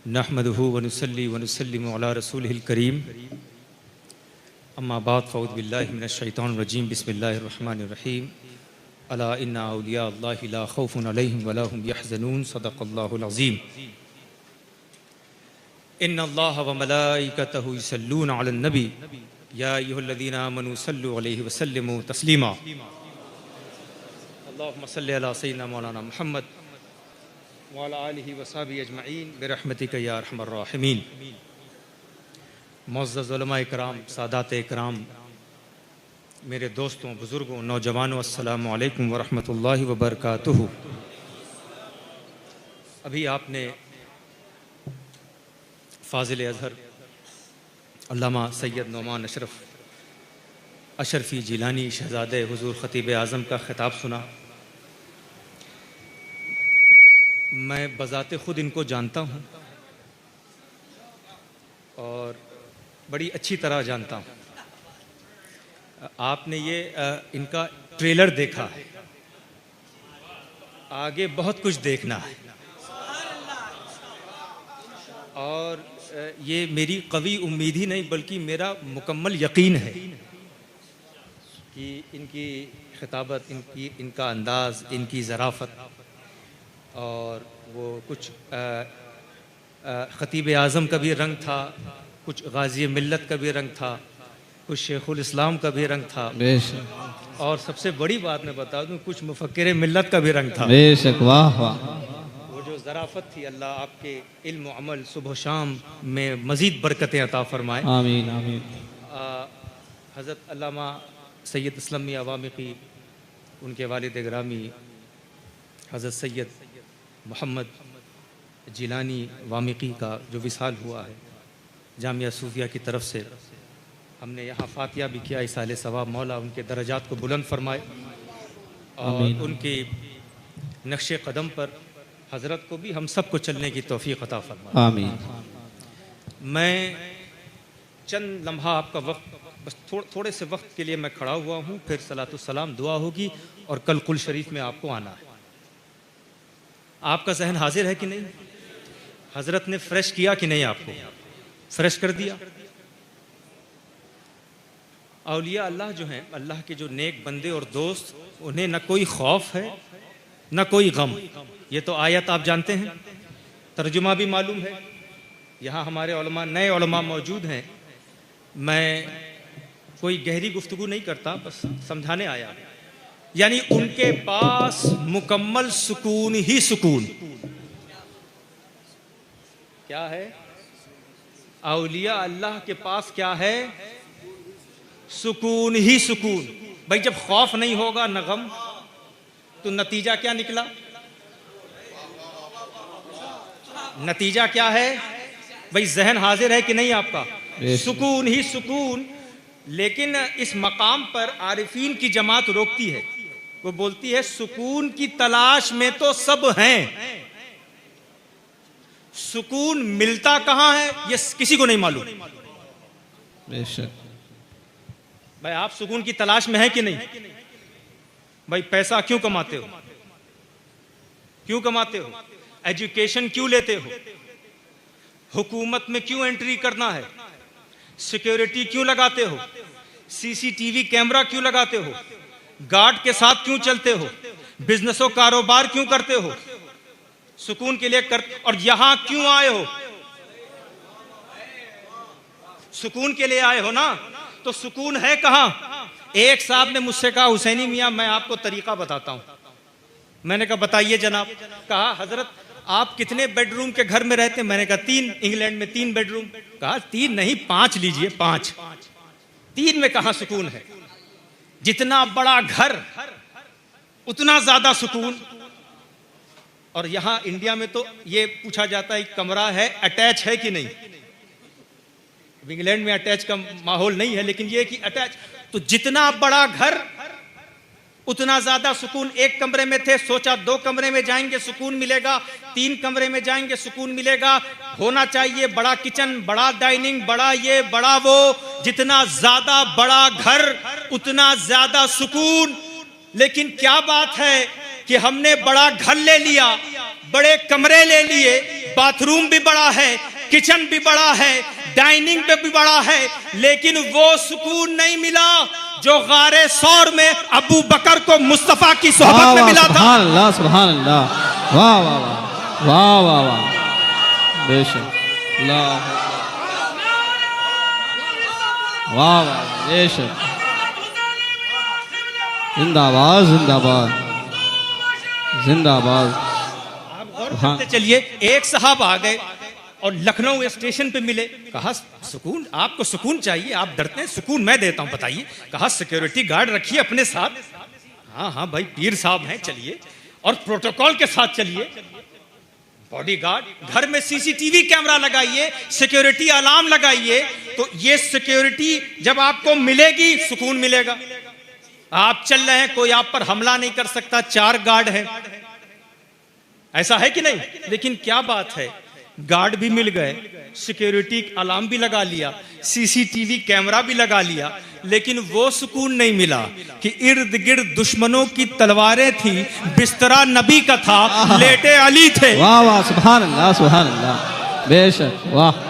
नहमदुहु व नुसल्ली व नुसल्लिमु अला रसूलिहिल करीम अम्मा बाद फ़अऊज़ु बिल्लाहि मिनश शैतानिर रजीम बिस्मिल्लाहिर रहमानिर रहीम अला इन्ना औलिया अल्लाहि ला खौफुन अलैहिम व ला हुम यहज़नून सदक़ल्लाहुल अज़ीम इन्नल्लाह व मलाइकतहु युसल्लूना अलन नबी या अय्युहल्लज़ीना आमनू सल्लु अलैहि व सल्लिमू तस्लीमा अल्लाहुम्मा सल्लि अला सय्यिदिना मौलाना मुहम्मद वाला आलिहि वसाहबी अजमईन बिरहमतिक या अरहमर राहिमीन। मुअज़्ज़ज़ उलमाए किराम, सादात इकराम, मेरे दोस्तों, बुज़ुर्गों, नौजवानों, अस्सलामु अलैकुम व रहमतुल्लाहि व बरकातुहू। अभी आपने फ़ाज़िल अज़हर अल्लामा सैयद नौमान अशरफ़ी जिलानी शहज़ादे हुज़ूर ख़तीब आज़म का ख़िताब सुना। मैं बज़ाते ख़ुद इनको जानता हूँ और बड़ी अच्छी तरह जानता हूँ। आपने ये इनका ट्रेलर देखा है, आगे बहुत कुछ देखना है और ये मेरी कवी उम्मीद ही नहीं बल्कि मेरा मुकम्मल यकीन है कि इनकी खिताबत, इनका अंदाज़, इनकी ज़राफ़त और वो कुछ ख़तीब आज़म का भी रंग था, कुछ गाज़ी मिल्लत का भी रंग था, कुछ शेखुल इस्लाम का भी रंग था और सबसे बड़ी बात मैं बता दूं, कुछ मुफ़क्किर मिल्लत का भी रंग था। बेशक, वाह वाह। वो जो ज़राफ़त थी, अल्लाह आपके इल्म व अमल सुबह शाम में मज़ीद बरकतें अता फ़रमाए। आमीन आमीन। हज़रत अल्लामा सैयद अस्लम मियां वामिकी, उनके वालिद गिरामी हज़रत सैयद मोहम्मद जिलानी वामिकी का जो विसाल हुआ है जामिया सूफिया की तरफ से, हमने यहाँ फ़ातिहा भी किया। इसाले सवाब, मौला उनके दर्जात को बुलंद फरमाए और उनके नक्शे कदम पर हज़रत को भी हम सब को चलने की तौफ़ीक़ अता फरमाए। आमीन। मैं चंद लम्हा आपका वक्त, बस थोड़े से वक्त के लिए मैं खड़ा हुआ हूँ, फिर सलातो सलाम दुआ होगी और कल कुल शरीफ में आपको आना है। आपका जहन हाजिर है कि नहीं? हजरत ने फ्रेश किया कि नहीं? आपको फ्रेश कर दिया। औलिया अल्लाह जो हैं, अल्लाह के जो नेक बंदे और दोस्त, उन्हें न कोई खौफ है न कोई गम। ये तो आयत आप जानते हैं, तर्जुमा भी मालूम है। यहाँ हमारे उलमा, नए उलमा मौजूद हैं। मैं कोई गहरी गुफ्तगू नहीं करता, बस समझाने आया। यानी उनके पास मुकम्मल सुकून ही सुकून। क्या है? औलिया अल्लाह के पास क्या है? सुकून ही सुकून। भाई जब खौफ नहीं होगा न गम, तो नतीजा क्या निकला? नतीजा क्या है? भाई जहन हाजिर है कि नहीं आपका? सुकून ही सुकून। लेकिन इस मकाम पर आरिफीन की जमात रोकती है। वो बोलती है सुकून की तलाश में तो सब हैं, सुकून मिलता कहां है ये किसी को नहीं मालूम। बेशक। भाई आप सुकून की तलाश में हैं कि नहीं? भाई पैसा क्यों कमाते हो? क्यों कमाते हो? एजुकेशन क्यों लेते हो? हुकूमत में क्यों एंट्री करना है? सिक्योरिटी क्यों लगाते हो? सीसीटीवी कैमरा क्यों लगाते हो? गार्ड के साथ क्यों चलते हो? बिजनेस और कारोबार क्यों करते हो? सुकून के लिए कर। और यहां क्यों आए हो? सुकून के लिए आए हो ना? तो सुकून है कहां? एक साहब ने मुझसे कहा, हुसैनी मियां मैं आपको तरीका बताता हूं। मैंने कहा बताइए जनाब। कहा हजरत आप कितने बेडरूम के घर में रहते? मैंने कहा 3, इंग्लैंड में 3 बेडरूम। कहा 3 नहीं 5 लीजिए, 5। 3 में कहां सुकून है? जितना बड़ा घर उतना ज्यादा सुकून। और यहां इंडिया में तो ये पूछा जाता है कमरा है अटैच है कि नहीं। इंग्लैंड में अटैच का माहौल नहीं है, लेकिन ये कि अटैच। तो जितना बड़ा घर उतना ज्यादा सुकून। एक कमरे में थे, सोचा 2 कमरे में जाएंगे सुकून मिलेगा, 3 कमरे में जाएंगे सुकून मिलेगा। होना चाहिए बड़ा किचन, बड़ा डाइनिंग, बड़ा ये बड़ा वो। जितना ज्यादा बड़ा घर उतना ज्यादा सुकून। लेकिन क्या बात है कि हमने बड़ा घर ले लिया, बड़े कमरे ले लिए, बाथरूम भी बड़ा है, किचन भी बड़ा है, डाइनिंग पे भी बड़ा है, लेकिन वो सुकून नहीं मिला जो गारे सौर में अबू बकर को मुस्तफा की सोहबत में मिला था। सुभान अल्लाह, सुभान अल्लाह, वाह वाह वाह वाह वाह वाह, बेशक, अल्लाह, वाह वाह, बेशक, जिंदाबाद जिंदाबाद जिंदाबाद। आप गौर करते चलिए, एक साहब आ गए और लखनऊ स्टेशन पे मिले, कहा सुकून, आपको सुकून चाहिए, आप डरते हैं, सुकून मैं देता हूं, बताइए। कहा सिक्योरिटी गार्ड रखिए अपने साथ। हाँ हाँ भाई, पीर साहब हैं, चलिए, और प्रोटोकॉल के साथ चलिए, बॉडीगार्ड, घर में सीसीटीवी कैमरा लगाइए, सिक्योरिटी अलार्म लगाइए, तो ये सिक्योरिटी जब आपको मिलेगी सुकून मिलेगा। आप चल रहे हैं, कोई आप पर हमला नहीं कर सकता, 4 गार्ड हैं, ऐसा है कि नहीं? लेकिन क्या बात है, गार्ड भी मिल गए, सिक्योरिटी अलार्म भी लगा लिया, सीसीटीवी कैमरा भी लगा लिया, लेकिन वो सुकून नहीं मिला कि इर्द गिर्द दुश्मनों की तलवारें थी, बिस्तरा नबी का था, लेटे अली थे। वाह वाह, सुभान अल्लाह, सुभान अल्लाह, बेशक, वाह।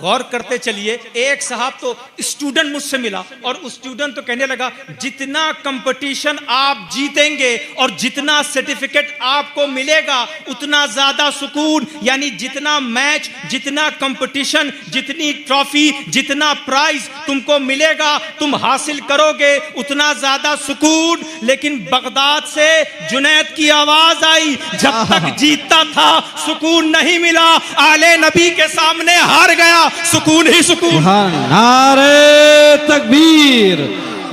गौर करते चलिए, एक साहब तो स्टूडेंट मुझसे मिला और उस स्टूडेंट तो कहने लगा, जितना कंपटीशन आप जीतेंगे और जितना सर्टिफिकेट आपको मिलेगा उतना ज्यादा सुकून, यानी जितना मैच, जितना कंपटीशन, जितनी ट्रॉफी, जितना प्राइज तुमको मिलेगा, तुम हासिल करोगे, उतना ज्यादा सुकून। लेकिन बगदाद से जुनैद की आवाज आई, जब तक जीतता था सुकून नहीं मिला, आले नबी के सामने हार गया, सुकून ही सुकून। नारे तकबीर,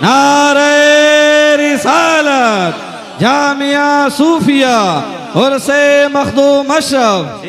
नारे रिसालत, जामिया सूफिया और से मखदूम अशरफ।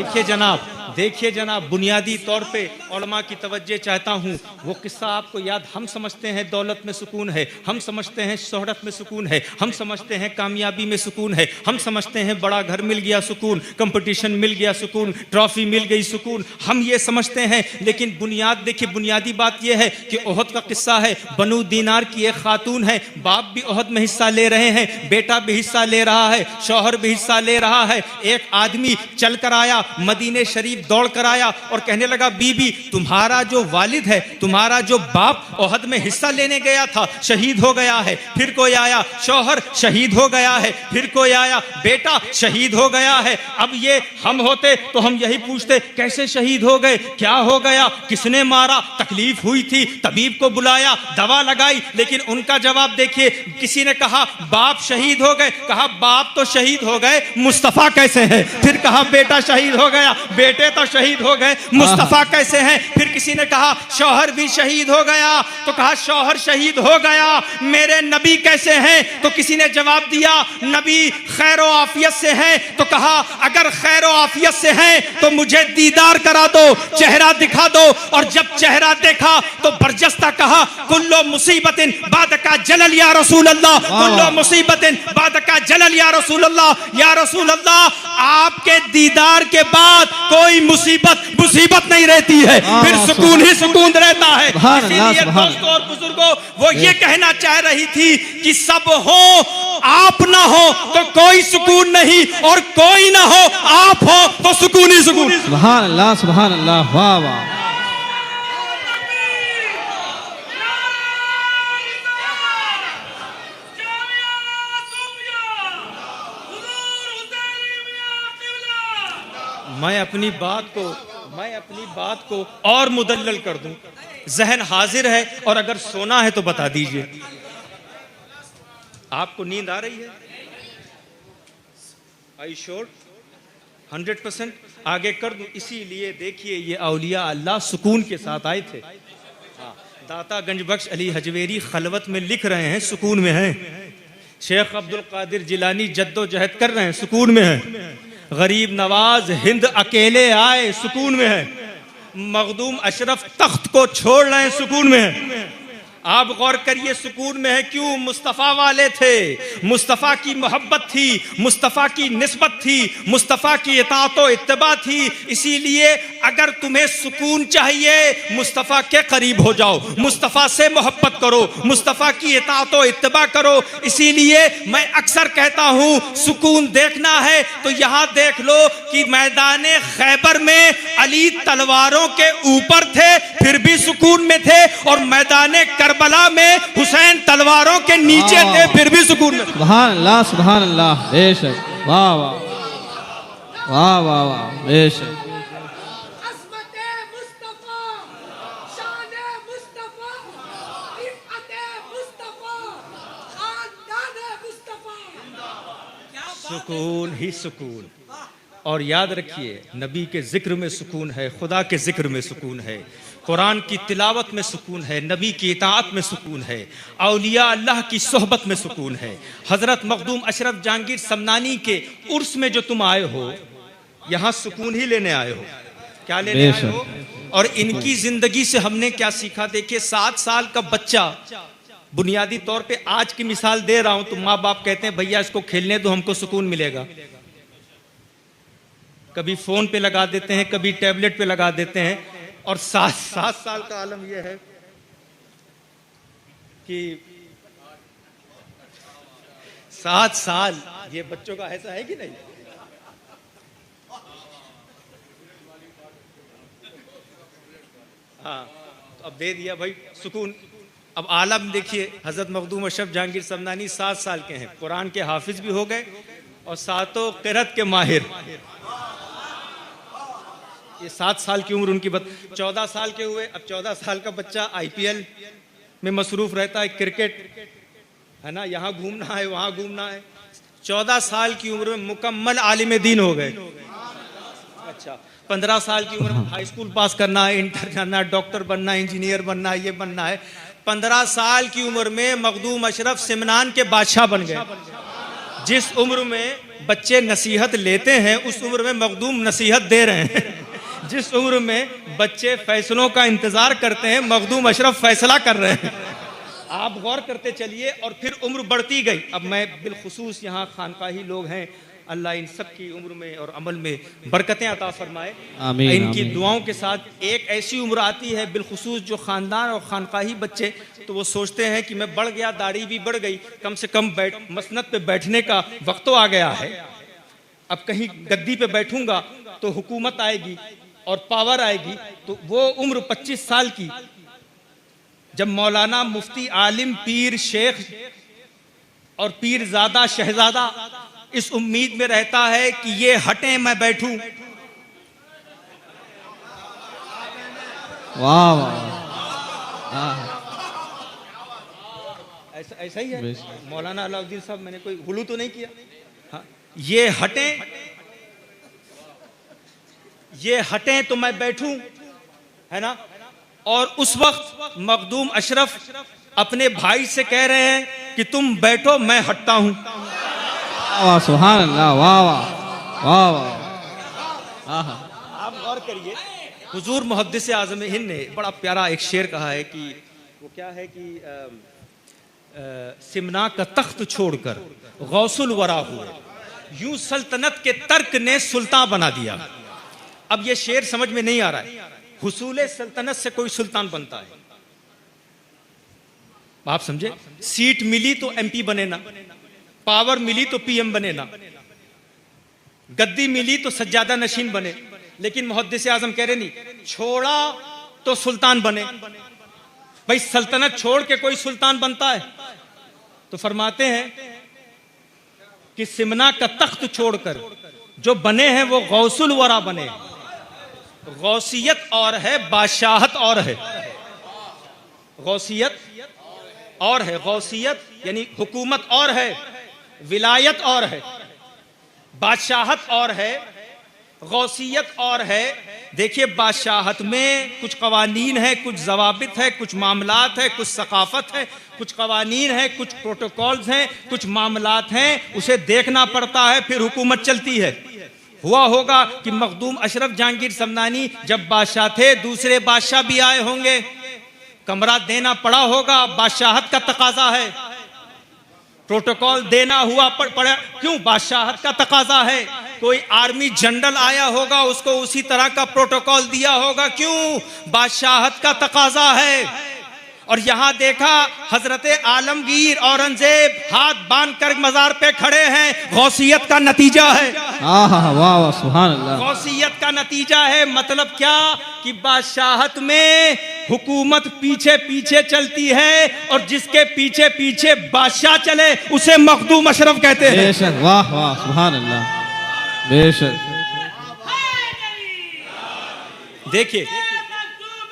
देखिए जनाब, बुनियादी तौर पे उलमा की तवज्जो चाहता हूँ। वो किस्सा आपको याद, हम समझते हैं दौलत में सुकून है, हम समझते हैं शोहरत में सुकून है, हम समझते हैं कामयाबी में सुकून है, हम समझते हैं बड़ा घर मिल गया सुकून, कंपटीशन मिल गया सुकून, ट्रॉफी मिल गई सुकून, हम ये समझते हैं। लेकिन बुनियाद देखिए, बुनियादी बात यह है कि ओहद का किस्सा है। बनु दीनार की एक खातून है, बाप भी ओहद में हिस्सा ले रहे हैं, बेटा भी हिस्सा ले रहा है, शौहर भी हिस्सा ले रहा है। एक आदमी चल कर आया, मदीने शरीफ दौड़ कर आया और कहने लगा, बीबी तुम्हारा जो वालिद है, तुम्हारा जो बाप ओहद में हिस्सा लेने गया था, शहीद हो गया है। फिर कोई आया, शौहर शहीद हो गया है। फिर कोई आया, बेटा शहीद हो गया है। अब ये हम होते तो हम यही पूछते, कैसे शहीद हो गए, क्या हो गया, किसने मारा, तकलीफ हुई थी, तबीब को बुलाया, दवा लगाई। लेकिन उनका जवाब देखिए, किसी ने कहा बाप शहीद हो गए, कहा बाप तो शहीद हो गए, मुस्तफा कैसे है? फिर कहा बेटा शहीद हो गया, बेटे तो शहीद हो गए, मुस्तफा कैसे हैं? फिर किसी ने कहा शौहर भी शहीद हो गया, तो कहा शौहर शहीद हो गया, मेरे नबी कैसे हैं? तो किसी ने जवाब दिया, नबी खैर आफियत से हैं। तो कहा अगर खैर आफियत से हैं तो मुझे दीदार करा दो, चेहरा दिखा दो। और जब चेहरा देखा तो बरजस्ता कहा, कुल्लो मुसीबतिन बाद का जलल या रसूल अल्लाह, कुल्लो मुसीबतिन बाद का जलल या रसूल अल्लाह। या रसूल अल्लाह, आपके दीदार के बाद कोई मुसीबत नहीं रहती है, फिर सुकून ही सुकून रहता है। इसीलिए दोस्तों और बुजुर्गों, वो ये कहना चाह रही थी कि सब हो आप ना हो तो कोई सुकून नहीं, और कोई ना हो आप हो तो सुकून ही सुकून। सुभान अल्लाह, सुभान अल्लाह, वाह वाह। मैं अपनी बात को और मुदल्लल कर दूं, जहन हाजिर है, और अगर सोना है तो बता दीजिए। आपको नींद आ रही है? I sure 100%? आगे कर दूं? इसीलिए देखिए, ये औलिया अल्लाह सुकून के साथ आए थे। दाता गंज बख्श अली हजवेरी खलवत में लिख रहे हैं, सुकून में हैं। शेख अब्दुल कादिर जिलानी जद्दोजहद कर रहे हैं, सुकून में हैं। गरीब नवाज हिंद अकेले आए, सुकून में है। मखदूम अशरफ तख्त को छोड़ रहे हैं, सुकून में है। आप गौर करिए सुकून में है क्यों? मुस्तफ़ा वाले थे, मुस्तफ़ा की मोहब्बत थी, मुस्तफ़ा की निस्बत थी, मुस्तफ़ा की इताअत व इत्तिबा थी। इसीलिए अगर तुम्हें सुकून चाहिए मुस्तफ़ा के करीब हो जाओ, मुस्तफ़ा से मोहब्बत करो, मुस्तफ़ा की इताअत व इत्तिबा करो। इसीलिए मैं अक्सर कहता हूँ सुकून देखना है तो यहाँ देख लो कि मैदान खैबर में अली तलवारों के ऊपर थे फिर भी सुकून में थे, और मैदान करबला में हुसैन तलवारों के नीचे थे फिर भी सुकून में। सुभान अल्लाह, सुभान अल्लाह, बेशक, वाह वाह वाह वाह वाह, बेशक। सुकून ही सुकून। और याद रखिए नबी के जिक्र में सुकून है, खुदा के जिक्र में सुकून है, कुरान की तिलावत में सुकून है, नबी की इताअत में सुकून है, औलिया अल्लाह की सोहबत में सुकून है। हजरत मखदूम अशरफ जहांगीर समनानी के उर्स में जो तुम आए हो यहाँ सुकून ही लेने आए हो। क्या लेने आए हो? और इनकी जिंदगी से हमने क्या सीखा? देखिए 7 साल का बच्चा, बुनियादी तौर पे आज की मिसाल दे रहा हूं, तो माँ बाप कहते हैं भैया इसको खेलने दो हमको सुकून मिलेगा। कभी फोन पे लगा देते हैं, कभी टैबलेट पे लगा देते हैं। और 7 साल का आलम यह है कि 7 साल ये बच्चों का ऐसा है कि नहीं? हाँ, तो अब दे दिया भाई सुकून। अब आलम देखिए, हजरत मखदूम अशरफ जहांगीर समनानी 7 साल के हैं, कुरान के हाफिज भी हो गए और सातों क़िरात के माहिर। ये 7 साल की उम्र उनकी 14 साल के हुए। अब 14 साल का बच्चा IPL में मसरूफ रहता है, क्रिकेट है ना, यहाँ घूमना है वहाँ घूमना है। 14 साल की उम्र में मुकम्मल आलिम दीन हो गए। अच्छा, 15 साल की उम्र में हाई स्कूल पास करना है, इंटर जाना है, डॉक्टर बनना है, इंजीनियर बनना है, ये बनना है। 15 साल की उम्र में मखदूम अशरफ सिमनान के बादशाह बन गए। जिस उम्र में बच्चे नसीहत लेते हैं उस उम्र में मखदूम नसीहत दे रहे हैं। जिस उम्र में बच्चे फैसलों का इंतजार करते हैं मखदूम अशरफ फैसला कर रहे हैं। आप गौर करते चलिए। और फिर उम्र बढ़ती गई। अब मैं बिलखुसूस यहाँ खानकाही लोग हैं, अल्लाह इन सब की उम्र में और अमल में बरकतें अता फरमाए। आमीन, इनकी आमीन। दुआओं के साथ एक ऐसी उम्र आती है बिलखुसूस जो ख़ानदान और खानकाही बच्चे, तो वो सोचते हैं कि मैं बढ़ गया, दाढ़ी भी बढ़ गई, कम से कम मसनद पे बैठने का वक्त तो आ गया है। अब कहीं गद्दी पे बैठूंगा तो हुकूमत आएगी और पावर आएगी। तो वो उम्र 25 साल की, जब मौलाना, मुफ्ती, आलिम, पीर, शेख और पीरजादा, शहजादा इस उम्मीद में रहता है कि ये हटें मैं बैठूं। वाह वाह, ऐसा ही है मौलाना अलाउद्दीन साहब, मैंने कोई गुलू तो नहीं किया। हाँ, ये हटें तो मैं बैठूं, है ना। और उस वक्त मखदूम अशरफ अपने भाई से कह रहे हैं कि तुम बैठो मैं हटता हूं। वाह, सुभान अल्लाह, वाह वाह वाह वाह। आप गौर करिए, हुजूर मुहद्दिस आज़म हिंद ने बड़ा प्यारा एक शेर कहा है कि वो क्या है कि सिमना का तख्त छोड़कर गौसुल वरा हुए, यूं सल्तनत के तर्क ने सुल्तान बना दिया। अब ये शेर समझ में नहीं आ रहा है। हुसूल सल्तनत से कोई सुल्तान बनता है, आप समझे। सीट मिली तो MP बने ना, पावर मिली तो PM बने ना, गद्दी मिली तो सज्जादा नशीन बने। लेकिन मुहद्दिस आजम कह रहे नहीं, छोड़ा तो सुल्तान बने। भाई सल्तनत छोड़ के कोई सुल्तान बनता है? तो फरमाते हैं कि सिमना का तख्त छोड़कर जो बने हैं वो गौसुल वरा बने। गौसियत और है, बादशाहत और है। गौसियत और है, गौसियत यानी हुकूमत और है, विलायत और है, बादशाहत और है, गौसियत और है। देखिए बादशाहत में कुछ कवानीन है, कुछ जवाबित है, कुछ मामलात है, कुछ सकाफत है, कुछ कवानीन है, कुछ प्रोटोकॉल्स हैं, कुछ मामलात हैं, उसे देखना पड़ता है, फिर हुकूमत चलती है। हुआ होगा कि मखदूम अशरफ जहांगीर समनानी जब बादशाह थे दूसरे बादशाह भी आए होंगे, कमरा देना पड़ा होगा, बादशाहत का तकाजा है। प्रोटोकॉल देना हुआ पड़ा, क्यों? बादशाहत का तकाजा है। कोई आर्मी जनरल आया होगा, उसको उसी तरह का प्रोटोकॉल दिया होगा, क्यों? बादशाहत का तकाजा है। और यहां देखा हजरत आलमगीर औरंगजेब हाथ बांध कर मजार पे खड़े हैं, गौसियत का नतीजा है। वाह वाह सुभान अल्लाह। गौसियत का नतीजा है। मतलब क्या कि बादशाहत में हुकूमत पीछे पीछे चलती है, और जिसके पीछे पीछे बादशाह चले उसे मखदूम अशरफ कहते हैं। बेशक, वाह वाह सुभान अल्लाह, बेशक। देखिए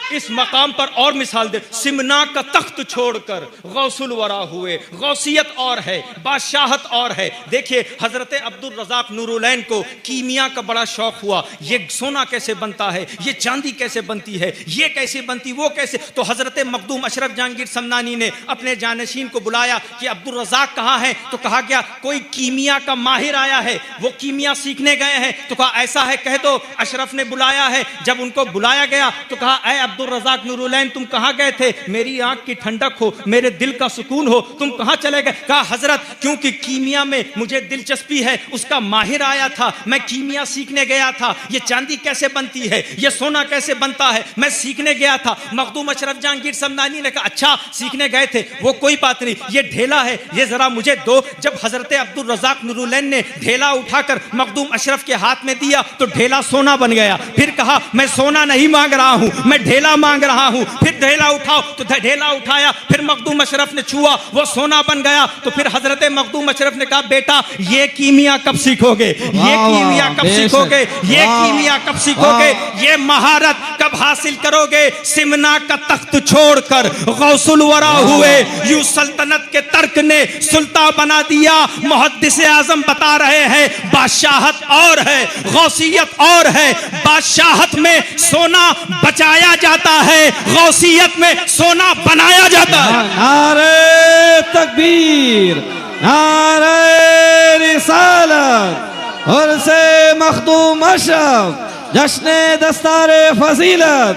इस मकाम पर और मिसाल दे, सिमना का तख्त छोड़कर गौसुल वरा हुए। गौसियत और है, बादशाहत और है। देखिए हजरत अब्दुल रज़ाक नूरुलैन को कीमिया का बड़ा शौक हुआ, ये सोना कैसे बनता है, ये चांदी कैसे बनती है, ये कैसे बनती, वो कैसे। तो हजरत मखदूम अशरफ जहांगीर समनानी ने अपने जानशीन को बुलाया कि अब्दुल रज़ाक कहाँ है? तो कहा गया कोई कीमिया का माहिर आया है, वो कीमिया सीखने गए हैं। तो कहा ऐसा है कह दो। अशरफ ने बुलाया है। जब उनको बुलाया गया तो कहा ऐ अब्दुल रज़ाक नूरुलैन तुम कहां गए थे? मेरी आंख की ठंडक हो, मेरे दिल का सुकून हो, तुम कहां चले गए? कहा हजरत क्योंकि कीमिया में मुझे दिलचस्पी है, उसका माहिर आया था, मैं कीमिया सीखने गया था। ये चांदी कैसे बनती है, ये सोना कैसे बनता है, मैं सीखने गया था। मखदूम अशरफ जहांगीर समनानी ने कहा अच्छा सीखने गए थे, वो कोई बात नहीं, ये ढेला है, ये जरा मुझे दो। जब हजरत अब्दुल रज़ाक नूरुलैन ने ढेला उठाकर मखदूम अशरफ के हाथ में दिया तो ढेला सोना बन गया। फिर कहा मैं सोना नहीं मांग रहा हूं, मैं ढेला मांग रहा हूं। फिर ढेला उठाओ, तो ढेला उठाया, फिर मखदूम अशरफ ने छुआ, वो सोना बन गया। तो फिर हजरत मखदूम अशरफ ने कहा बेटा ये कीमिया कब सीखोगे, ये कीमिया कब सीखोगे, ये कीमिया कब सीखोगे, ये महारत कब हासिल करोगे? सिमना का तख्त छोड़कर गौसुल वरा हुए, यूं सल्तनत के तर्क ने सुल्तान बना दिया। मुहद्दिस आजम बता रहे हैं बादशाहत और है, गौसियत और है। बादशाहत में सोना बचाया जाता है, गौसियत में सोना बनाया जाता है। नारे तकबीर, नारे रिसालत और से मखदूम अशरफ, जश्न दस्तारे फजीलत।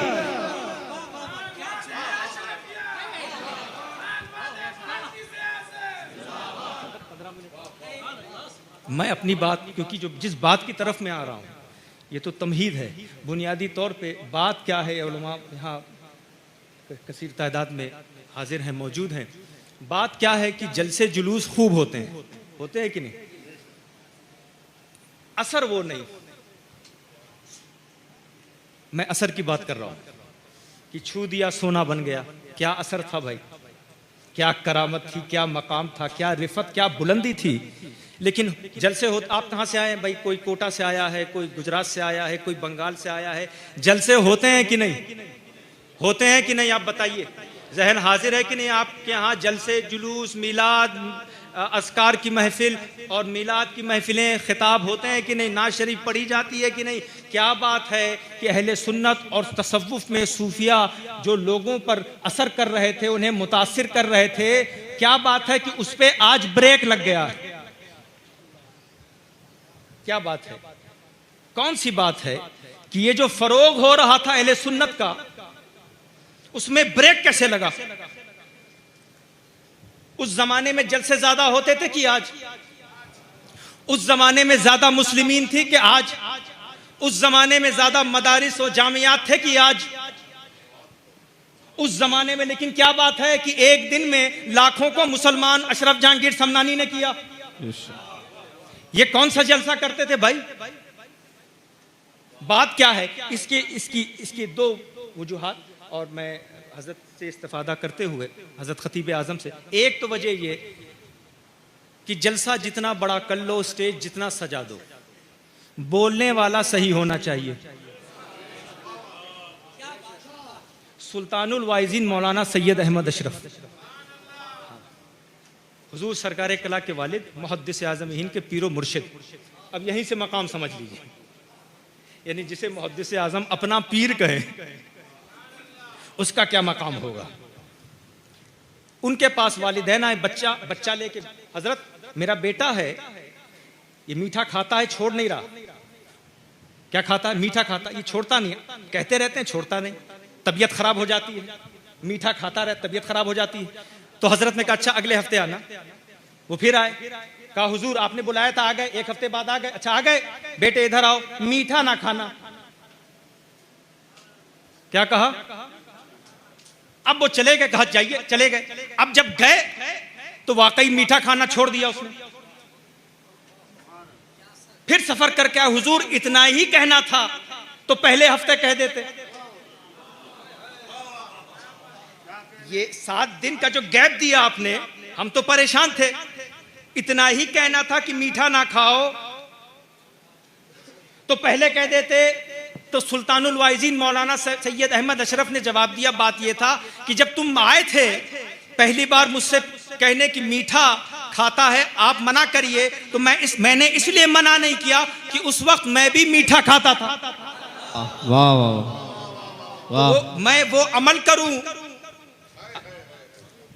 मैं अपनी बात, क्योंकि जो जिस बात की तरफ मैं आ रहा हूं ये तो तमहीद है, बुनियादी तौर पे बात क्या है, उलमा यहाँ कसीर तादाद में हाजिर हैं, मौजूद हैं। बात क्या है कि जलसे जुलूस खूब होते हैं कि नहीं, असर वो नहीं। मैं असर की बात कर रहा हूं कि छू दिया सोना बन गया, क्या असर था भाई, क्या करामत थी, क्या मकाम था, क्या रिफत, क्या बुलंदी थी। लेकिन जलसे हो, आप कहाँ से आए हैं भाई? कोई कोटा से आया है, कोई गुजरात से आया है, कोई बंगाल से आया है। जलसे होते हैं कि नहीं, होते हैं कि नहीं, आप बताइए। जहन हाजिर है कि नहीं आपके यहाँ जलसे जुलूस, मिलाद, अस्कार की महफिल और मिलाद की महफिलें, खिताब होते हैं कि नहीं, नाज शरीफ पढ़ी जाती है कि नहीं? क्या बात है कि अहले सुन्नत और तसव्वुफ में सूफिया जो लोगों पर असर कर रहे थे, उन्हें मुतासिर कर रहे थे, क्या बात है कि उस पर आज ब्रेक लग गया। क्या बात है, कौन सी बात है कि ये जो फरोग हो रहा था अहले सुन्नत का, उसमें ब्रेक कैसे लगा? उस जमाने में जलसे ज्यादा होते थे कि आज? उस जमाने में ज्यादा मुस्लिमीन थी कि आज? उस जमाने में ज्यादा मदारिस और जामियात थे कि आज? उस जमाने में लेकिन क्या बात है कि एक दिन में लाखों को मुसलमान अशरफ जहांगीर समनानी ने किया। ये कौन सा जलसा करते थे भाई? बात क्या है? इसकी दो वजूहात, और मैं हजरत से इस्तिफादा करते हुए हजरत खतीब आजम से, एक तो वजह ये कि जलसा जितना बड़ा कर लो, स्टेज जितना सजा दो, बोलने वाला सही होना चाहिए। सुल्तानुल वाइज़ीन मौलाना सैयद अहमद अशरफ, हुजूर सरकार कला के वालिद, मुहद्दिस आज़म हिंद के पीरो मुर्शिद। अब यहीं से मकाम समझ लीजिए, यानी जिसे मुहद्दिस आज़म अपना पीर कहे उसका क्या मकाम होगा। उनके पास वालिदैन आए, बच्चा लेके, हजरत मेरा बेटा है, ये मीठा खाता है, छोड़ नहीं रहा। क्या खाता है? मीठा खाता है, ये छोड़ता नहीं है। कहते रहते हैं छोड़ता नहीं, तबीयत खराब हो जाती है। मीठा खाता रहे, तबीयत खराब हो जाती है। तो हजरत ने कहा अच्छा अगले हफ्ते आना। वो फिर आए, कहा हुजूर आपने बुलाया था, आ गए। एक हफ्ते बाद आ गए, अच्छा आ गए, बेटे इधर आओ, मीठा ना खाना। क्या कहा? अब वो चले गए, कहा जाइए, चले गए। अब जब गए तो वाकई मीठा खाना छोड़ दिया उसने। फिर सफर करके आया, हुजूर इतना ही कहना था तो पहले हफ्ते कह देते। ये 7 दिन का जो गैप दिया आपने, हम तो परेशान थे। इतना ही कहना था कि मीठा ना खाओ तो पहले कह देते। तो सुल्तानुल वाइजीन मौलाना सैयद अहमद अशरफ ने जवाब दिया, बात यह था कि जब तुम आए थे पहली बार मुझसे कहने की मीठा खाता है, आप मना करिए, तो मैंने इसलिए मना नहीं किया कि उस वक्त मैं भी मीठा खाता था। वाह वाह वाह। मैं वो अमल करूं,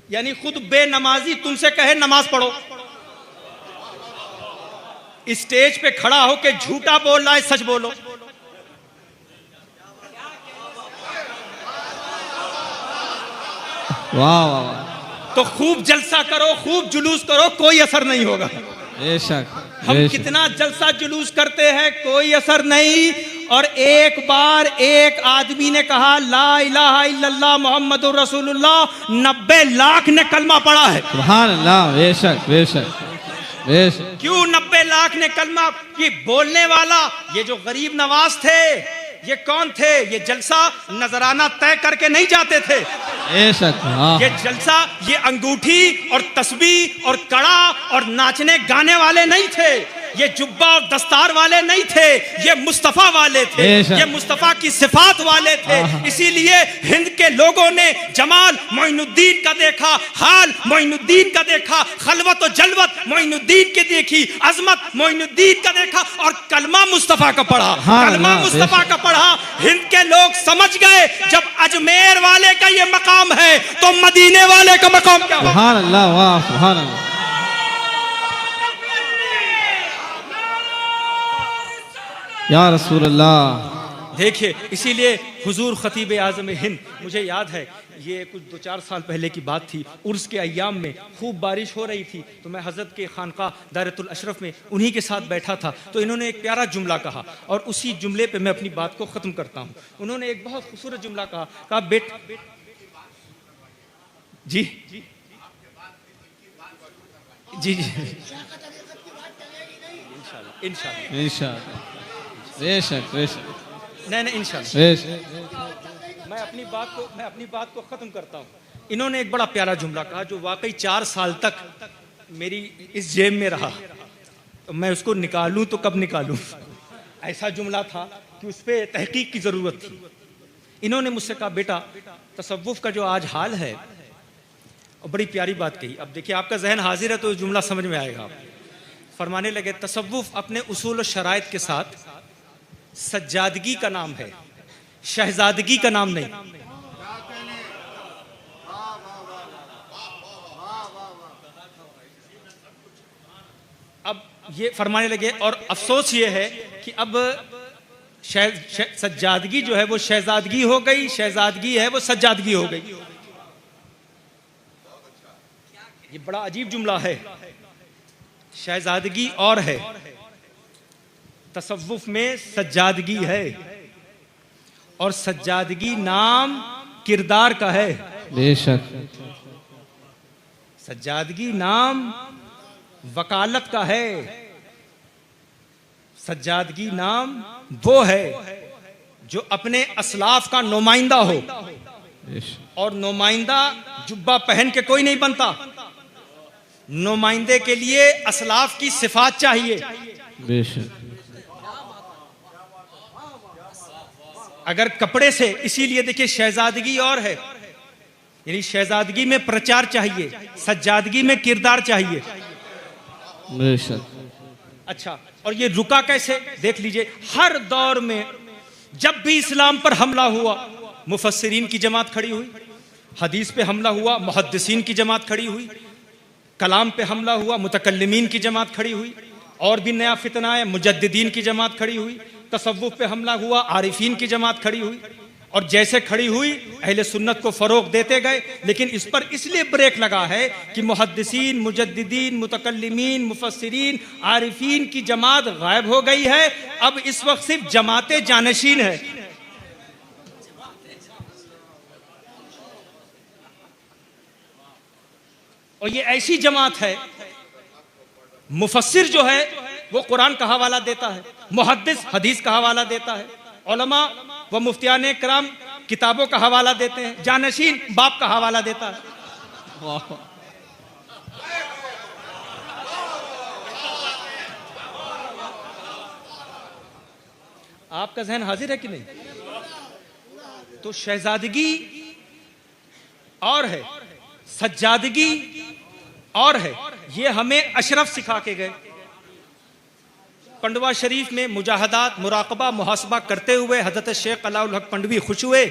यानी खुद बेनमाजी तुमसे कहे नमाज पढ़ो, स्टेज पे खड़ा होके झूठा बोल रहा है, सच बोलो। वाह वाह। तो खूब जलसा करो, खूब जुलूस करो, कोई असर नहीं होगा। बेशक। हम कितना जलसा जुलूस करते हैं, कोई असर नहीं। और एक बार एक आदमी ने कहा ला इलाहा इल्लल्लाह मुहम्मदुर रसूलुल्लाह, 90 लाख ने कलमा पढ़ा है। सुभान अल्लाह। बेशक बेशक बेशक। क्यों 90 लाख ने कलमा? ये बोलने वाला, ये जो गरीब नवाज थे, ये कौन थे? ये जलसा नजराना तय करके नहीं जाते थे। ये जलसा, ये अंगूठी और तस्बीह और कड़ा और नाचने गाने वाले नहीं थे। ये जुब्बा और दस्तार वाले नहीं थे, ये मुस्तफा वाले थे, ये मुस्तफा की सिफात वाले थे। इसीलिए हिंद के लोगों ने जमाल मोइनुद्दीन का देखा, हाल मोइनुद्दीन का देखा, खलवत और जलवत मोइनुद्दीन की देखी, अजमत मोइनुद्दीन का देखा और कलमा मुस्तफा का पढ़ा। कलमा मुस्तफा का पढ़ा। हिंद के लोग समझ गए जब अजमेर वाले का ये मकाम है तो मदीने वाले का मकाम क्या? सुभान अल्लाह। वाह सुभान अल्लाह। या रसूल अल्लाह। देखिए, इसीलिए हुजूर खतीब आज़म हिंद, मुझे याद है ये कुछ 2-4 साल पहले की बात थी, उर्स के अय्याम में खूब बारिश हो रही थी, तो मैं हज़रत के खानका दायरतुल अशरफ में उन्हीं के साथ बैठा था। तो इन्होंने एक प्यारा जुमला कहा और उसी जुमले पे मैं अपनी बात को ख़त्म करता हूँ। उन्होंने एक बहुत खूबसूरत जुमला कहा जी जी जी जी इंशाल्लाह इंशाल्लाह। बेशक बेशक। नहीं इंशाल्लाह। मैं अपनी बात को खत्म करता हूँ। इन्होंने एक बड़ा प्यारा जुमला कहा जो वाकई 4 साल तक मेरी इस जेब में रहा। तो मैं उसको निकालूं तो कब निकालूं? ऐसा जुमला था कि उस पर तहकीक की जरूरत थी। इन्होंने मुझसे कहा बेटा, तसव्वुफ का जो आज हाल है, और बड़ी प्यारी बात कही। अब देखिए, आपका जहन हाजिर है तो जुमला समझ में आएगा। फरमाने लगे तसव्वुफ अपने उसूल और शराइत के साथ सज्जादगी का नाम है, शहजादगी का नाम नहीं। अब ये फरमाने लगे, और अफसोस ये है कि अब सज्जादगी जो है वो शहजादगी हो गई, शहजादगी है वो सज्जादगी हो गई। ये बड़ा अजीब जुमला है। शहजादगी और है, तसव्वुफ में सज्जादगी है, और सज्जादगी नाम किरदार का है। बेशक। सज्जादगी नाम वकालत का है। सज्जादगी नाम वो है जो अपने असलाफ का नुमाइंदा हो, और नुमाइंदा जुब्बा पहन के कोई नहीं बनता। नुमाइंदे के लिए असलाफ की सिफात चाहिए। बेशक। अगर कपड़े से, इसीलिए देखिए शहजादगी और है, यानी शहजादगी में प्रचार चाहिए, सज्जादगी में किरदार चाहिए। बेशक। अच्छा, और ये रुका कैसे? देख लीजिए, हर दौर में जब भी इस्लाम पर हमला हुआ, मुफस्सिरीन की जमात खड़ी हुई, हदीस पे हमला हुआ, मुहद्दिसीन की जमात खड़ी हुई, कलाम पे हमला हुआ, मुतकल्लिमीन की जमात खड़ी हुई, और भी नया फितना है, मुजद्दिदीन की जमात खड़ी हुई, तसव्वुफ पे हमला हुआ, आरिफीन की जमात खड़ी हुई, और जैसे खड़ी हुई अहले सुन्नत को फरोग देते गए। लेकिन इस पर इसलिए ब्रेक लगा है कि मुहद्दिसीन, मुजद्दिदीन, मुतकल्लिमीन, मुफस्सिरीन, आरिफीन की जमात गायब हो गई है। अब इस वक्त सिर्फ जमाते जानशीन है। और ये ऐसी जमात है, मुफस्सिर जो है वो कुरान का हवाला देता है, मुहद्दिस हदीस का हवाला देता है, उलमा व मुफ्तियाने कराम किताबों का हवाला देते हैं, जानशीन बाप का हवाला देता है। आपका जहन हाजिर है कि नहीं? तो शहजादगी और है, सज्जादगी और है। ये हमें अशरफ सिखा के गए। पंडवा शरीफ में मुजाहदात, मुराकबा, मुहासबा करते हुए हजरत शेख अलाउल हक पंडवी खुश हुए,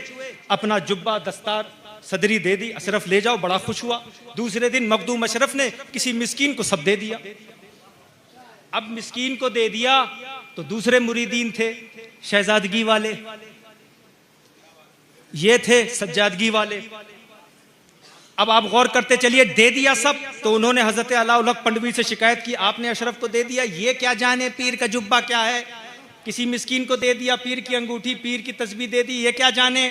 अपना जुब्बा दस्तार सदरी दे दी, अशरफ ले जाओ, बड़ा खुश हुआ। दूसरे दिन मखदूम अशरफ ने किसी मिस्कीन को सब दे दिया। अब मिस्कीन को दे दिया तो दूसरे मुरीदीन थे शहजादगी वाले, ये थे सज्जादगी वाले। अब आप गौर करते चलिए, दे दिया सब तो उन्होंने हजरत अलाउल हक पंडवी से शिकायत की, आपने अशरफ को दे दिया, ये क्या जाने पीर का जुब्बा क्या है। किसी मिस्कीन को दे दिया पीर की अंगूठी, पीर की तस्बीह दे दी, ये क्या जाने।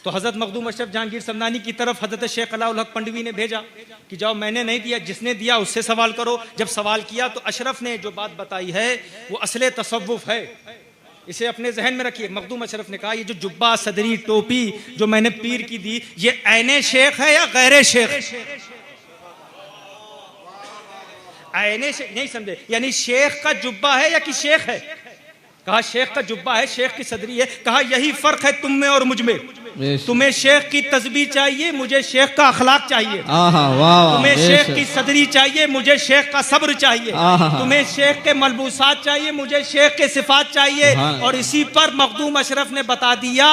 तो हजरत मखदूम अशरफ जहांगीर समदानी की तरफ हजरत शेख अलाउल हक पंडवी ने भेजा कि जाओ, मैंने नहीं दिया, जिसने दिया उससे सवाल करो। जब सवाल किया तो अशरफ ने जो बात बताई है वो असले तसव्वुफ है, इसे अपने जहन में रखिए। मखदूम अशरफ ने कहा, ये जो जुब्बा, सदरी, टोपी जो मैंने पीर की दी, ये ऐने शेख है या गैरे शेख? ऐने शेख नहीं समझे, यानी शेख का जुब्बा है या कि शेख है? कहा शेख का जुब्बा है, शेख की सदरी है। कहा यही फर्क है तुम में और मुझ में, तुम्हें शेख की तस्बीह चाहिए, मुझे शेख का अखलाक चाहिए। तुम्हें शेख की सदरी चाहिए, मुझे शेख का सब्र चाहिए। तुम्हें शेख के मलबूसात चाहिए, मुझे शेख के सिफात चाहिए। और इसी पर मखदूम अशरफ ने बता दिया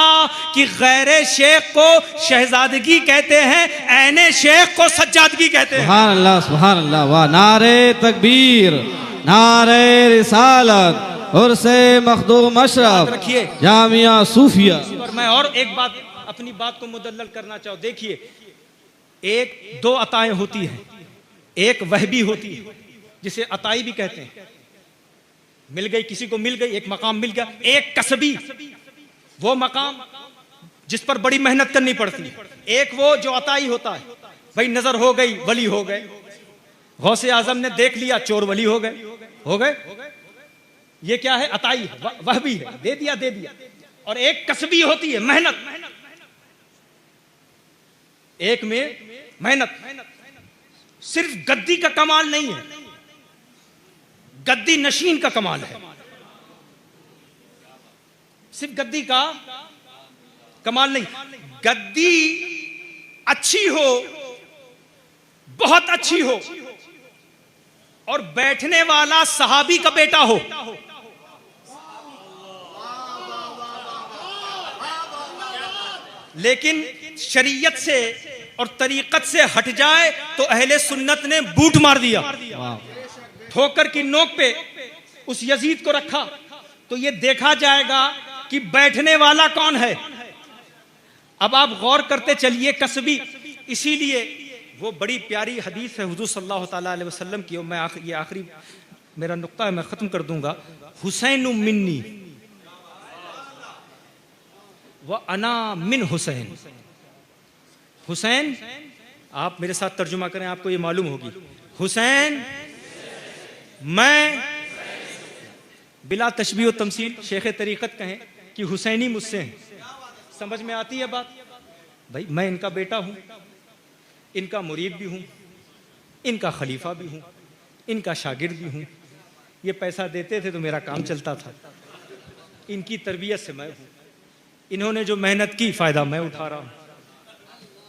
कि गैरे शेख को शहजादगी कहते हैं, ऐने शेख को सज्जादगी कहते हैं। सुभान अल्लाह, सुभान अल्लाह, वाह। नारे तकबीर, नारे रिसालत, और से मखदूम अशरफ, रखिए जामिया सूफिया। और मैं और एक बात, अपनी बात को मुदल्लल करना चाहूं। देखिए, एक दो अताएं होती हैं, एक वहबी होती है जिसे अताई भी कहते हैं, मिल गई किसी को, मिल गई, एक मकाम मिल गया। एक कसबी, वो मकाम जिस पर बड़ी मेहनत करनी पड़ती। एक वो जो अताई होता है, भाई नजर हो गई वली हो गए, गौसे आजम ने देख लिया चोर वली हो गए। ये क्या है? अताई है, वह भी है, दे दिया दे दिया। और एक कसबी होती है, मेहनत। एक में मेहनत। सिर्फ गद्दी का कमाल नहीं है, गद्दी नशीन का कमाल है। सिर्फ गद्दी का कमाल नहीं, गद्दी अच्छी हो, बहुत अच्छी हो, और बैठने वाला सहाबी का बेटा हो। लेकिन शरीयत से और तरीकत से हट जाए तो अहले सुन्नत ने बूट मार दिया। ठोकर की नोक पे उस यजीद को रखा तो ये देखा जाएगा कि बैठने वाला कौन है। अब आप गौर करते चलिए, कसबी। इसीलिए वो बड़ी प्यारी हदीस है हुजूर सल्लल्लाहु ताला अलैहि वसल्लम की, और मैं ये आखिरी मेरा नुक्ता है, मैं खत्म कर दूंगा। हुसैन मिन्नी व अना मिन हुसैन। हुसैन, आप मेरे साथ तर्जुमा करें, आपको ये मालूम होगी। हुसैन मैं, बिला तशबीह व तमसील, शेख तरीकत कहें कि हुसैनी मुझसे हैं। समझ में आती है बात? भाई मैं इनका बेटा हूं, इनका मुरीद भी हूं, इनका खलीफा भी हूं, इनका शागिर्द भी हूं। ये पैसा देते थे तो मेरा काम चलता था, इनकी तरबियत से मैं हूं, इन्होंने जो मेहनत की फायदा मैं उठा रहा हूं।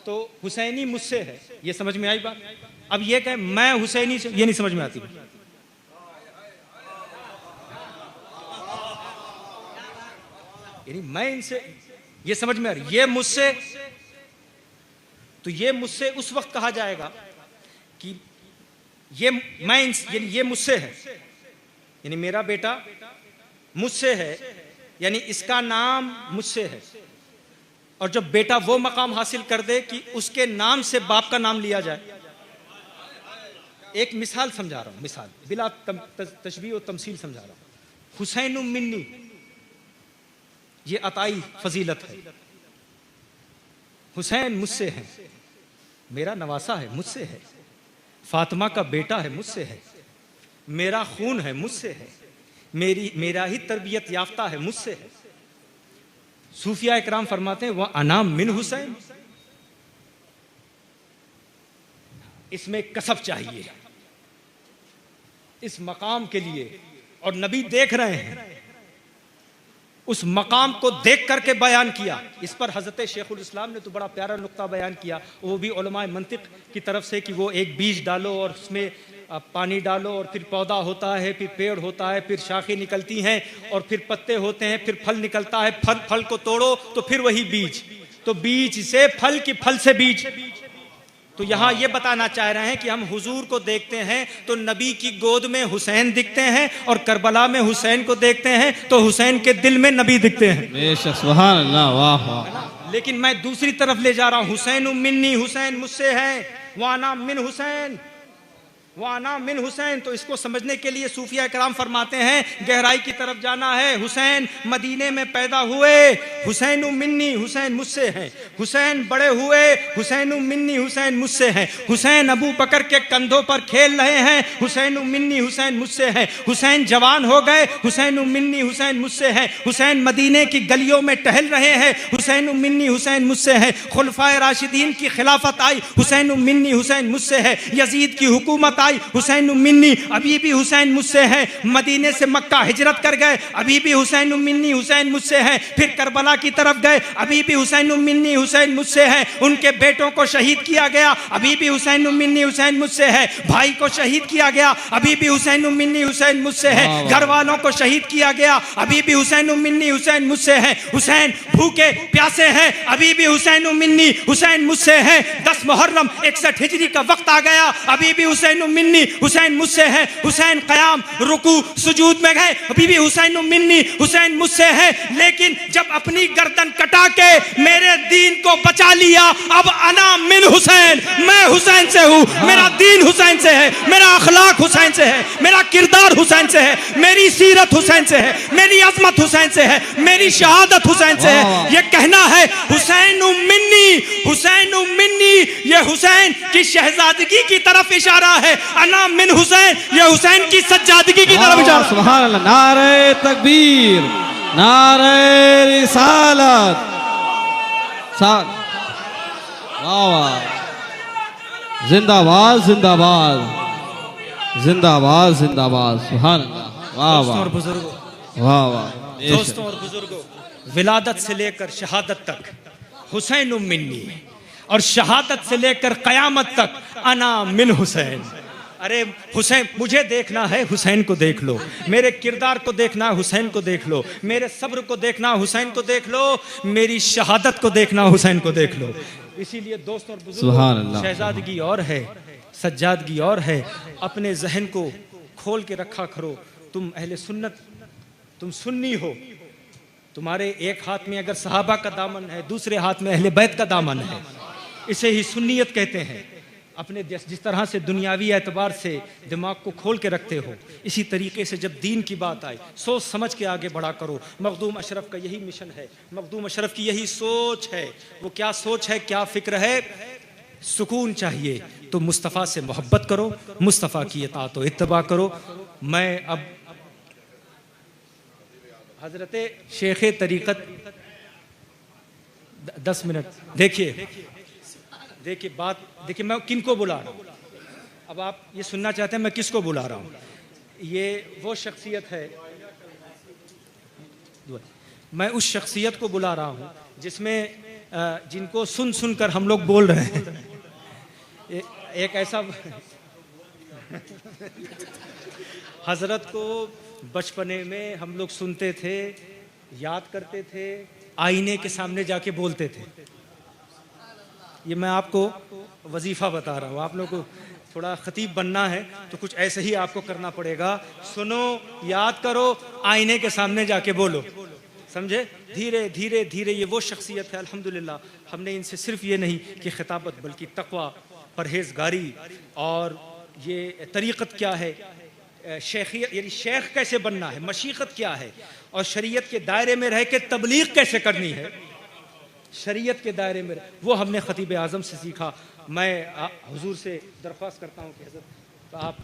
तो हुसैनी मुझसे है, ये समझ में आई बात? अब ये कहे मैं हुसैनी से, ये नहीं समझ में आती। यानी मैं इनसे, ये समझ में आ रही, ये मुझसे, तो ये मुझसे उस वक्त कहा जाएगा कि ये मैं, यानी ये मुझसे है, यानी मेरा बेटा मुझसे है, यानी इसका नाम मुझसे है। और जब बेटा वो मकाम हासिल कर दे कि उसके नाम से बाप का नाम लिया जाए। एक मिसाल समझा रहा हूं, मिसाल बिला तशबीह और तमसील समझा रहा हूं। हुसैन मिन्नी, ये अताई फजीलत है। हुसैन मुझसे है, मेरा नवासा है, मुझसे है। फातिमा का बेटा है, मुझसे है। मेरा खून है, मुझसे है। मेरा ही तरबियत याफ्ता है, मुझसे है। सूफिया इकराम फरमाते हैं वह अनाम मिन हुसैन। इसमें कसब चाहिए इस मकाम के लिए, और नबी देख रहे हैं, उस मकाम को देख करके बयान किया। इस पर हजरत शेखुल इस्लाम ने तो बड़ा प्यारा नुक्ता बयान किया, वो भी उलमाए मंतिक की तरफ से, कि वो एक बीज डालो और उसमें पानी डालो और फिर पौधा होता है, फिर पेड़ होता है, फिर शाखें निकलती हैं और फिर पत्ते होते हैं, फिर फल निकलता है। फल को तोड़ो तो फिर वही बीज, तो बीज से फल की, फल से बीज। तो यहां ये बताना चाह रहे हैं कि हम हुजूर को देखते हैं तो नबी की गोद में हुसैन दिखते हैं, और करबला में हुसैन को देखते हैं तो हुसैन के दिल में नबी दिखते हैं। बेशक, सुभान अल्लाह, वाह वाह। लेकिन मैं दूसरी तरफ ले जा रहा हूं, हुसैन मिन्नी, हुसैन मुझसे है, वाना मिन हुसैन, वाना मिन हुसैन। तो इसको समझने के लिए सूफिया इकराम फरमाते हैं गहराई की तरफ जाना है। हुसैन मदीने में पैदा हुए, हुसैन मिन्नी, हुसैन मुझसे है। हुसैन बड़े हुए, हुसैन मिन्नी, हुसैन मुझसे है। हुसैन अबू बकर के कंधों पर खेल रहे हैं, हुसैन मिन्नी, हुसैन मुझसे है। हुसैन जवान हो गए, हुसैन मिन्नी, हुसैन मुझसे है। हुसैन मदीने की गलियों में टहल रहे हैं, हुसैन मिन्नी, हुसैन मुझसे है। खुलफाए राशिदीन की खिलाफत आई, हुसैन मिन्नी, हुसैन मुझसे है। यजीद की हुकूमत आई, हुसैन मिन्नी, अभी भी हुसैन मुझसे है। मदीने से मक्का हिजरत कर गए, अभी भी हुसैन मिन्नी, हुसैन मुझसे है। फिर करबला की तरफ गए, अभी भी हुसैन मिन्नी, हुसैन मुझसे है। उनके बेटों को शहीद किया गया, अभी भी हुसैन मिन्नी, हुसैन मुझसे है। भाई को शहीद किया गया, अभी भी हुसैन मिन्नी, हुसैन मुझसे है। घर वालों को शहीद किया गया, अभी भी हुसैन मिन्नी, हुसैन मुझसे है। हुसैन भूखे प्यासे हैं, अभी भी हुसैन मिन्नी, हुसैन मुझसे है। 10 मुहर्रम 61 हिजरी का वक्त आ गया, अभी भी हुसैन मिन्नी, हुसैन मुझसे है। हुसैन कयाम रुकू सुजूद में गए, अभी भी हुसैन मिन्नी, हुसैन मुझसे है। लेकिन जब अपनी गर्दन कटा के मेरे दीन को बचा लिया, अब अना मिन हुसैन, मैं हुसैन से हूँ, मेरा दीन हुसैन से है, मेरा अखलाक हुसैन से है, मेरा किरदार हुसैन से है, मेरी सीरत हुसैन से है, मेरी अजमत हुसैन से है, मेरी शहादत हुसैन से है। ये कहना है हुसैन मिन्नी, हुसैन मिन्नी, ये हुसैन की शहजादगी की तरफ इशारा है। अना मिन हुसैन, ये हुसैन की सज्जादगी की तरफ इशारा। सुभान अल्लाह, नारे तकबीर, नारे रिसालत, वाह वाह, जिंदाबाद जिंदाबाद जिंदाबाद जिंदाबाद, सुभान अल्लाह, वाह वाह, और बुजुर्गों, वाह वाह, दोस्तों और बुजुर्गों, विलादत से लेकर शहादत तक हुसैन मिन्नी, और शहादत से लेकर कयामत तक अना मिन हुसैन। अरे हुसैन, मुझे देखना है, हुसैन को देख लो। मेरे किरदार को देखना है, हुसैन को देख लो। मेरे सब्र को देखना, हुसैन को देख लो। मेरी शहादत को देखना, हुसैन को देख लो। इसीलिए दोस्तों और बुजुर्गों, शहजादगी और है, सज्जादगी और है। अपने जहन को खोल के रखा करो। तुम अहले सुन्नत, तुम सुन्नी हो। तुम्हारे एक हाथ में अगर सहाबा का दामन है, दूसरे हाथ में अहले बैत का दामन है। इसे ही सुन्नियत कहते हैं। अपने जिस तरह से दुनियावी एतबार से दिमाग को खोल के रखते हो, इसी तरीके से जब दीन की बात आए सोच समझ के आगे बढ़ा करो। मखदूम अशरफ का यही मिशन है, मखदूम अशरफ की यही सोच है। वो क्या सोच है, क्या फिक्र है? सुकून चाहिए तो मुस्तफ़ा से मोहब्बत करो, मुस्तफ़ा की इताअत व इत्तबा करो। मैं अब हजरत शेख तरीक़त 10 मिनट, देखिए बात, देखिए मैं किनको बुला रहा हूँ। अब आप ये सुनना चाहते हैं मैं किसको बुला रहा हूँ। ये वो शख्सियत है, मैं उस शख्सियत को बुला रहा हूँ जिसमें जिनको सुन सुनकर हम लोग बोल रहे हैं। एक ऐसा हजरत को बचपने में हम लोग सुनते थे, याद करते थे, आईने के सामने जाके बोलते थे। ये मैं आपको वजीफा बता रहा हूँ। आप लोगों को थोड़ा खतीब बनना है तो कुछ ऐसे ही आपको करना पड़ेगा। सुनो, याद करो, आईने के सामने जाके बोलो। समझे। धीरे धीरे धीरे ये वो शख्सियत है अल्हम्दुलिल्लाह, हमने इनसे सिर्फ ये नहीं कि खिताबत बल्कि तकवा, परहेजगारी और ये तरीक़त क्या है, शेखियत यानी शेख कैसे बनना है, मशीक़त क्या है, और शरीयत के दायरे में रह के तबलीग कैसे करनी है, शरीयत के दायरे में, वो हमने खतीब आज़म से सीखा। मैं हुजूर से दरख्वास्त करता हूँ कि हज़रत आप